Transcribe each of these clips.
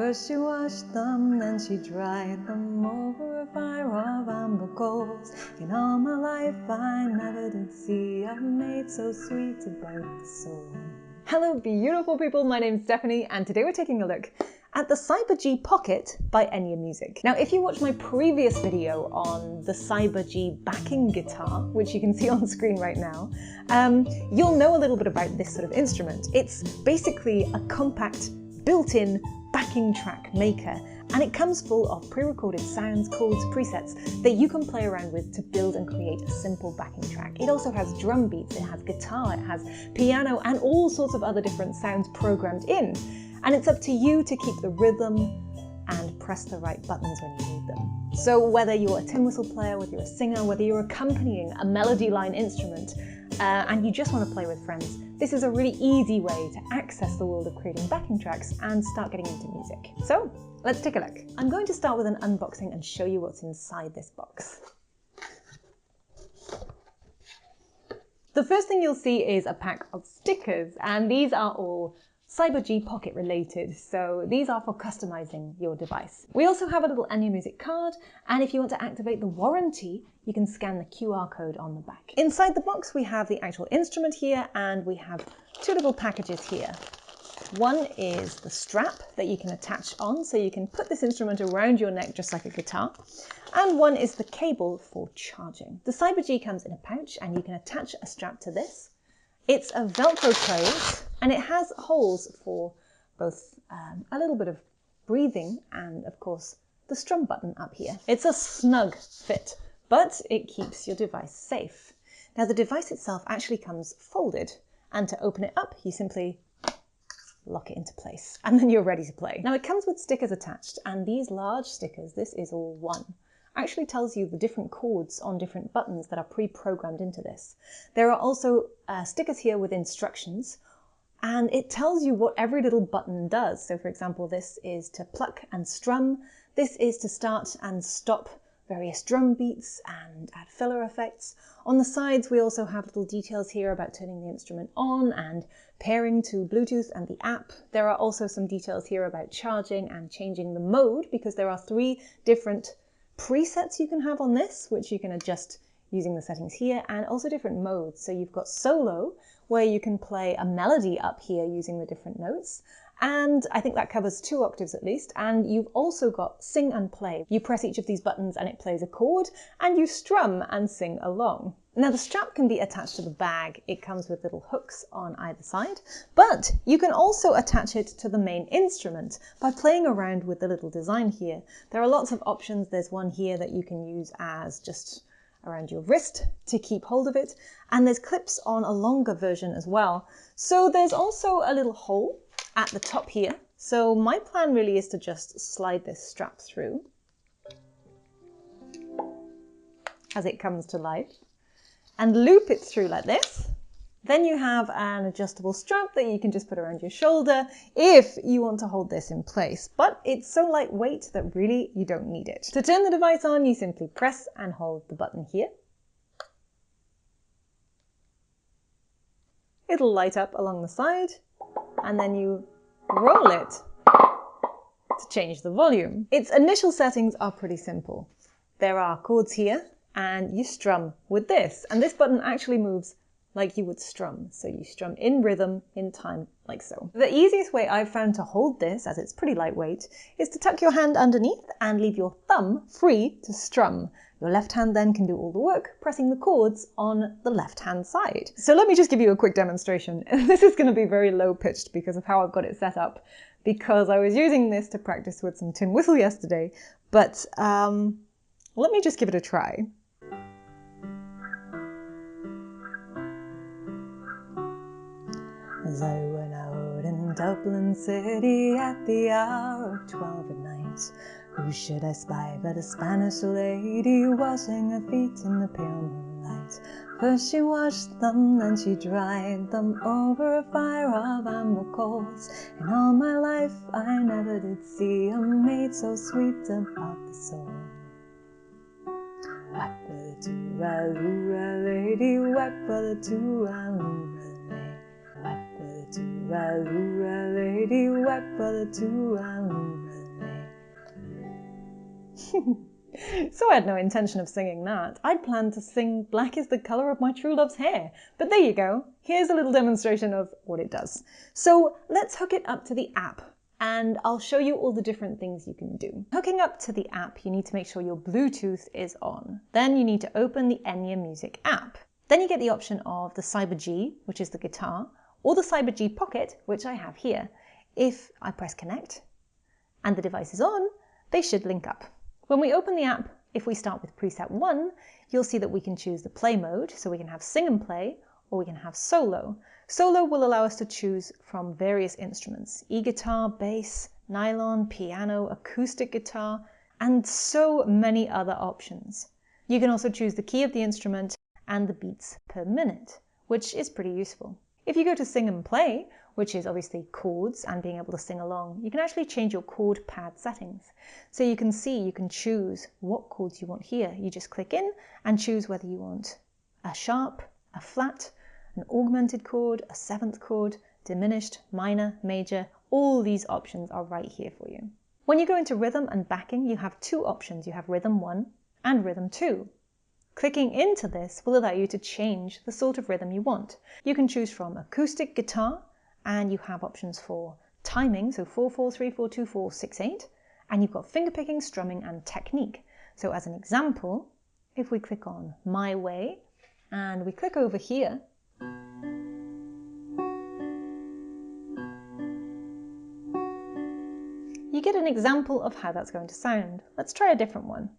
First she washed them, then she dried them over a fire of amber coals. In all my life I never did see a maid so sweet about the soul. Hello beautiful people, my name's Stephanie and today we're taking a look at the Cyber G Pocket by Enya Music. Now if you watch my previous video on the Cyber G backing guitar, which you can see on screen right now, you'll know a little bit about this sort of instrument. It's basically a compact, built-in backing track maker, and it comes full of pre-recorded sounds, chords, presets that you can play around with to build and create a simple backing track. It also has drum beats, it has guitar, it has piano, and all sorts of other different sounds programmed in. And it's up to you to keep the rhythm and press the right buttons when you need them. So whether you're a tin whistle player, whether you're a singer, whether you're accompanying a melody line instrument, and you just want to play with friends, this is a really easy way to access the world of creating backing tracks and start getting into music. So let's take a look. I'm going to start with an unboxing and show you what's inside this box. The first thing you'll see is a pack of stickers, and these are all Cyber G Pocket related, so these are for customizing your device. We also have a little Enya Music card, and if you want to activate the warranty, you can scan the QR code on the back. Inside the box we have the actual instrument here, and we have two little packages here. One is the strap that you can attach on, so you can put this instrument around your neck just like a guitar, and one is the cable for charging. The Cyber G comes in a pouch, and you can attach a strap to this. It's a Velcro close, and it has holes for both a little bit of breathing and, of course, the strum button up here. It's a snug fit, but it keeps your device safe. Now, the device itself actually comes folded, and to open it up, you simply lock it into place, and then you're ready to play. Now, it comes with stickers attached, and these large stickers, this is all one, actually tells you the different chords on different buttons that are pre-programmed into this. There are also stickers here with instructions, and it tells you what every little button does. So for example, this is to pluck and strum, this is to start and stop various drum beats and add filler effects. On the sides we also have little details here about turning the instrument on and pairing to Bluetooth and the app. There are also some details here about charging and changing the mode, because there are 3 different presets you can have on this, which you can adjust using the settings here, and also different modes. So you've got solo, where you can play a melody up here using the different notes, and I think that covers 2 octaves at least. And you've also got sing and play. You press each of these buttons and it plays a chord, and you strum and sing along. Now the strap can be attached to the bag. It comes with little hooks on either side, but you can also attach it to the main instrument by playing around with the little design here. There are lots of options. There's one here that you can use as just around your wrist to keep hold of it, and there's clips on a longer version as well. So there's also a little hole at the top here. So my plan really is to just slide this strap through as it comes to life, and loop it through like this. Then you have an adjustable strap that you can just put around your shoulder if you want to hold this in place. But it's so lightweight that really you don't need it. To turn the device on, you simply press and hold the button here. It'll light up along the side, and then you roll it to change the volume. Its initial settings are pretty simple. There are chords here, and you strum with this, and this button actually moves like you would strum. So you strum in rhythm, in time, like so. The easiest way I've found to hold this, as it's pretty lightweight, is to tuck your hand underneath and leave your thumb free to strum. Your left hand then can do all the work, pressing the chords on the left-hand side. So let me just give you a quick demonstration. This is going to be very low-pitched because of how I've got it set up, because I was using this to practice with some tin whistle yesterday, but let me just give it a try. As I went out in Dublin City at the hour of 12 at night, who should I spy but a Spanish lady washing her feet in the pale moonlight. First she washed them, then she dried them over a fire of amber coals. In all my life I never did see a maid so sweet about the soul. Whack for the tooraloora lady, whack for the tooraloora lady, whack for the tooraloora lady, whack for the tooraloora lady. So I had no intention of singing that. I'd planned to sing Black is the Colour of My True Love's Hair. But there you go. Here's a little demonstration of what it does. So let's hook it up to the app and I'll show you all the different things you can do. Hooking up to the app, you need to make sure your Bluetooth is on. Then you need to open the Enya Music app. Then you get the option of the Cyber G, which is the guitar, or the Cyber G Pocket, which I have here. If I press connect and the device is on, they should link up. When we open the app, if we start with preset 1, you'll see that we can choose the play mode, so we can have sing and play, or we can have solo. Solo will allow us to choose from various instruments: e-guitar, bass, nylon, piano, acoustic guitar, and so many other options. You can also choose the key of the instrument and the beats per minute, which is pretty useful. If you go to sing and play, which is obviously chords and being able to sing along, you can actually change your chord pad settings. So you can choose what chords you want here. You just click in and choose whether you want a sharp, a flat, an augmented chord, a seventh chord, diminished, minor, major. All these options are right here for you. When you go into rhythm and backing, you have two options. You have rhythm 1 and rhythm 2. Clicking into this will allow you to change the sort of rhythm you want. You can choose from acoustic guitar, and you have options for timing, so 4/4, 3/4, 2/4, 6/8, and you've got fingerpicking, strumming, and technique. So as an example, if we click on My Way, and we click over here, you get an example of how that's going to sound. Let's try a different one.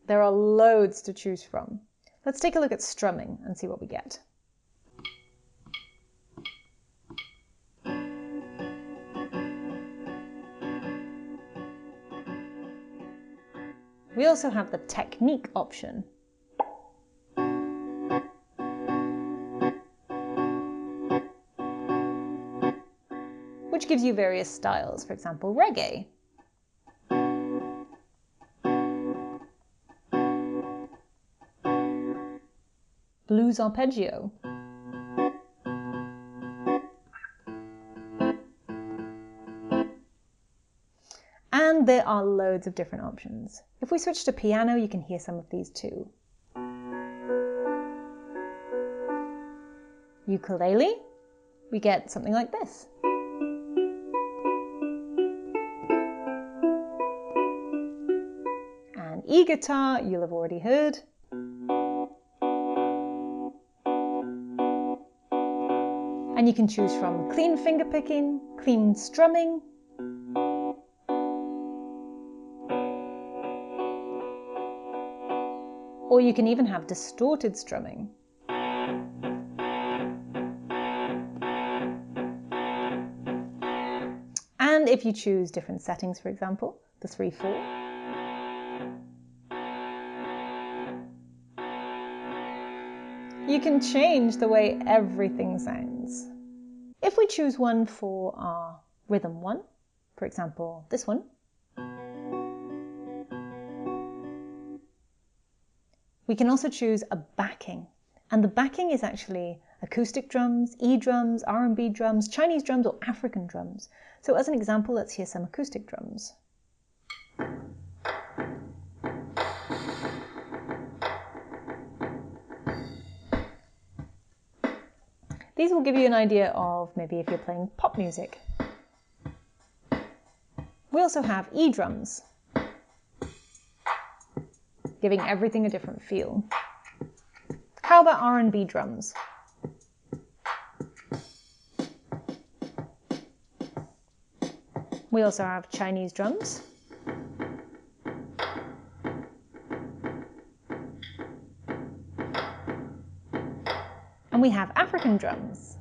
There are loads to choose from. Let's take a look at strumming and see what we get. We also have the technique option. Which gives you various styles, for example, reggae. Blues arpeggio. And there are loads of different options. If we switch to piano, you can hear some of these too. Ukulele, we get something like this. And e-guitar, you'll have already heard. And you can choose from clean fingerpicking, clean strumming, or you can even have distorted strumming. And if you choose different settings, for example, the 3/4, you can change the way everything sounds. If we choose one for our rhythm 1, for example, this one, we can also choose a backing. And the backing is actually acoustic drums, E-drums, R&B drums, Chinese drums, or African drums. So as an example, let's hear some acoustic drums. These will give you an idea of maybe if you're playing pop music. We also have E-drums, giving everything a different feel. How about R&B drums? We also have Chinese drums. And we have African drums.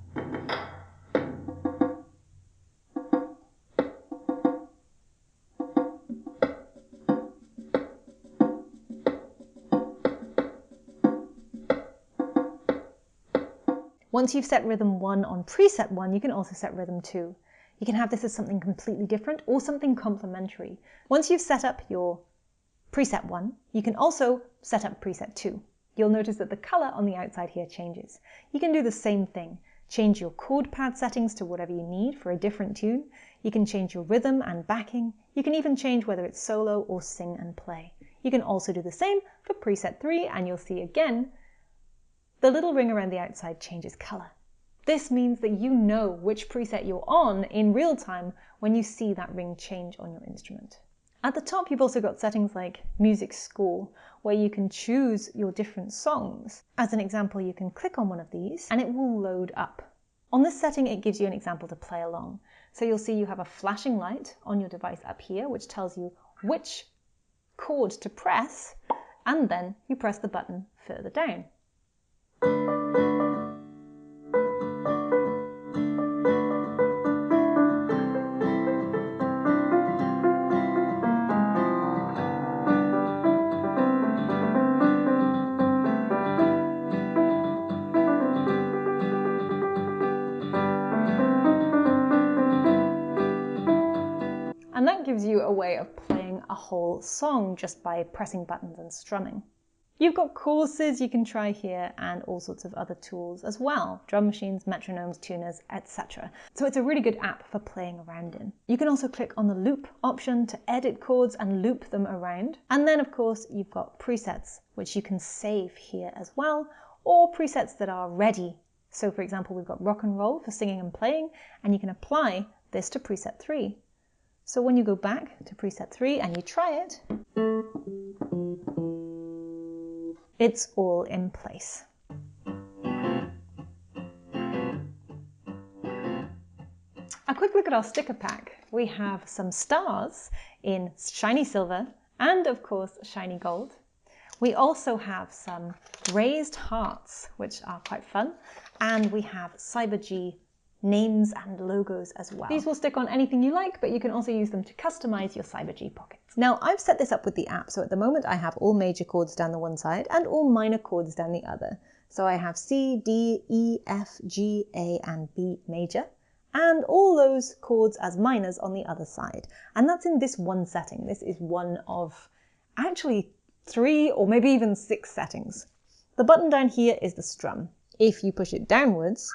Once you've set rhythm 1 on preset 1, you can also set rhythm 2. You can have this as something completely different or something complementary. Once you've set up your preset 1, you can also set up preset 2. You'll notice that the color on the outside here changes. You can do the same thing. change your chord pad settings to whatever you need for a different tune. You can change your rhythm and backing. You can even change whether it's solo or sing and play. You can also do the same for preset 3, and you'll see again, the little ring around the outside changes color. This means that you know which preset you're on in real time when you see that ring change on your instrument. At the top, you've also got settings like Music Score, where you can choose your different songs. As an example, you can click on one of these and it will load up. On this setting, it gives you an example to play along. So you'll see you have a flashing light on your device up here, which tells you which chord to press, and then you press the button further down. And that gives you a way of playing a whole song just by pressing buttons and strumming. You've got courses you can try here and all sorts of other tools as well. Drum machines, metronomes, tuners, etc. So it's a really good app for playing around in. You can also click on the loop option to edit chords and loop them around. And then of course you've got presets, which you can save here as well, or presets that are ready. So for example, we've got rock and roll for singing and playing, and you can apply this to preset 3. So when you go back to preset 3 and you try it, it's all in place. A quick look at our sticker pack. We have some stars in shiny silver and of course shiny gold. We also have some raised hearts, which are quite fun, and we have CyberG names and logos as well. These will stick on anything you like, but you can also use them to customize your CyberG pockets. Now I've set this up with the app, so at the moment I have all major chords down the one side and all minor chords down the other. So I have C, D, E, F, G, A and B major, and all those chords as minors on the other side. And that's in this one setting. This is one of actually 3 or maybe even 6 settings. The button down here is the strum. If you push it downwards,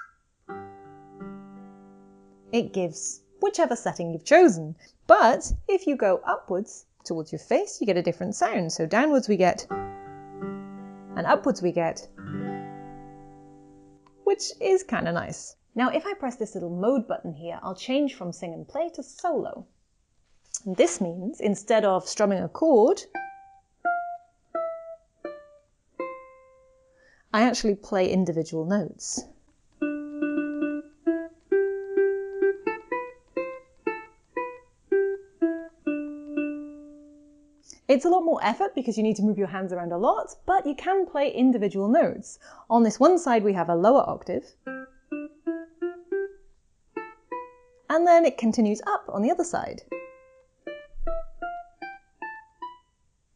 it gives whichever setting you've chosen. But if you go upwards towards your face, you get a different sound. So downwards we get, and upwards we get, which is kind of nice. Now if I press this little mode button here, I'll change from sing and play to solo. And this means instead of strumming a chord, I actually play individual notes. It's a lot more effort because you need to move your hands around a lot, but you can play individual notes. On this one side we have a lower octave, and then it continues up on the other side.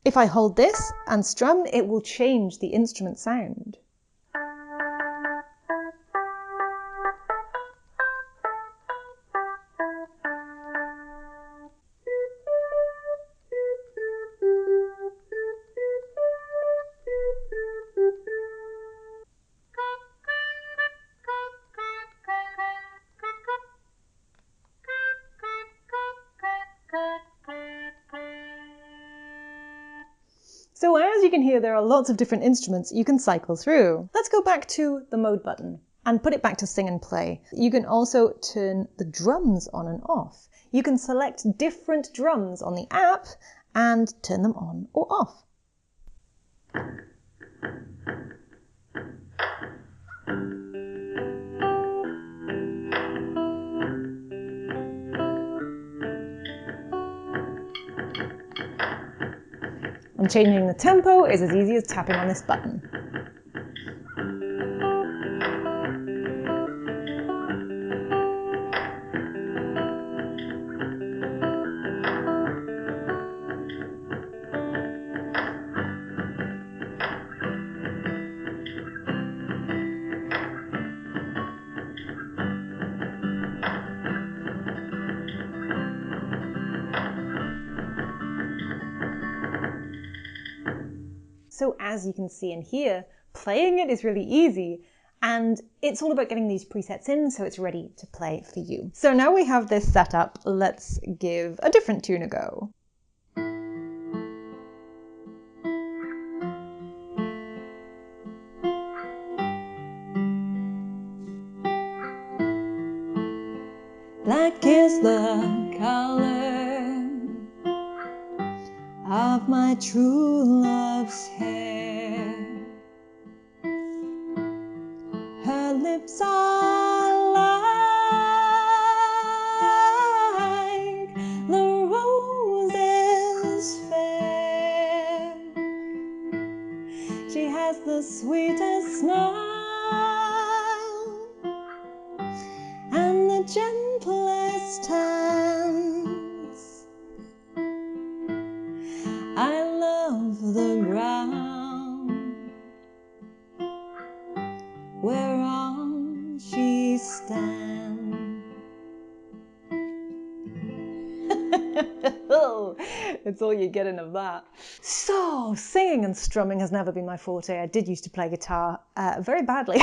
If I hold this and strum, it will change the instrument sound. So as you can hear, there are lots of different instruments you can cycle through. Let's go back to the mode button and put it back to sing and play. You can also turn the drums on and off. You can select different drums on the app and turn them on or off. And changing the tempo is as easy as tapping on this button. So as you can see and hear, playing it is really easy, And it's all about getting these presets in so it's ready to play for you. So now we have this set up, let's give a different tune a go. Black is the color of my true love's hair. Her lips are like the roses fair. She has the sweetest smile and the gentlest hands. I love the ground whereon she stands. That's all you're getting of that. So, singing and strumming has never been my forte. I did used to play guitar very badly.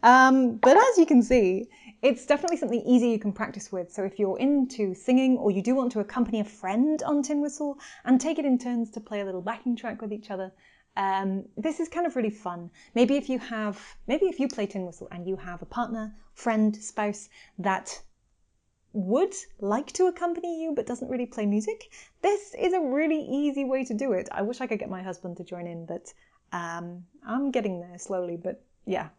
But as you can see, it's definitely something easy you can practice with. So if you're into singing or you do want to accompany a friend on tin whistle and take it in turns to play a little backing track with each other, this is kind of really fun. Maybe if you play tin whistle and you have a partner, friend, spouse that would like to accompany you but doesn't really play music, this is a really easy way to do it. I wish I could get my husband to join in, but I'm getting there slowly, but yeah.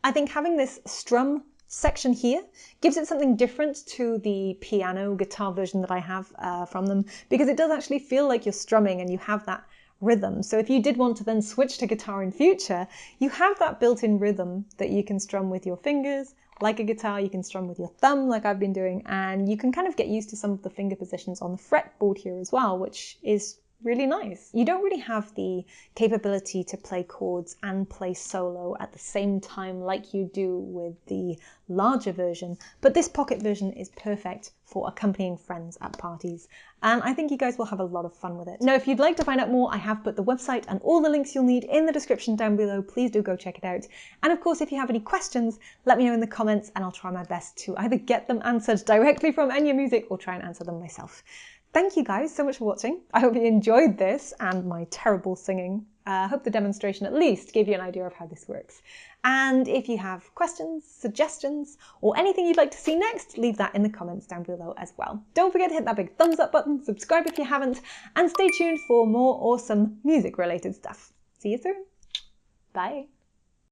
I think having this strum section here gives it something different to the piano guitar version that I have from them, because it does actually feel like you're strumming and you have that rhythm. So if you did want to then switch to guitar in future, you have that built-in rhythm that you can strum with your fingers. Like a guitar, you can strum with your thumb like I've been doing, and you can kind of get used to some of the finger positions on the fretboard here as well, which is really nice. You don't really have the capability to play chords and play solo at the same time like you do with the larger version, but this pocket version is perfect for accompanying friends at parties, and I think you guys will have a lot of fun with it. Now, if you'd like to find out more, I have put the website and all the links you'll need in the description down below. Please do go check it out. And of course, if you have any questions, let me know in the comments and I'll try my best to either get them answered directly from Enya Music or try and answer them myself. Thank you guys so much for watching. I hope you enjoyed this and my terrible singing. I hope the demonstration at least gave you an idea of how this works. And if you have questions, suggestions, or anything you'd like to see next, leave that in the comments down below as well. Don't forget to hit that big thumbs up button, subscribe if you haven't, and stay tuned for more awesome music related stuff. See you soon. Bye.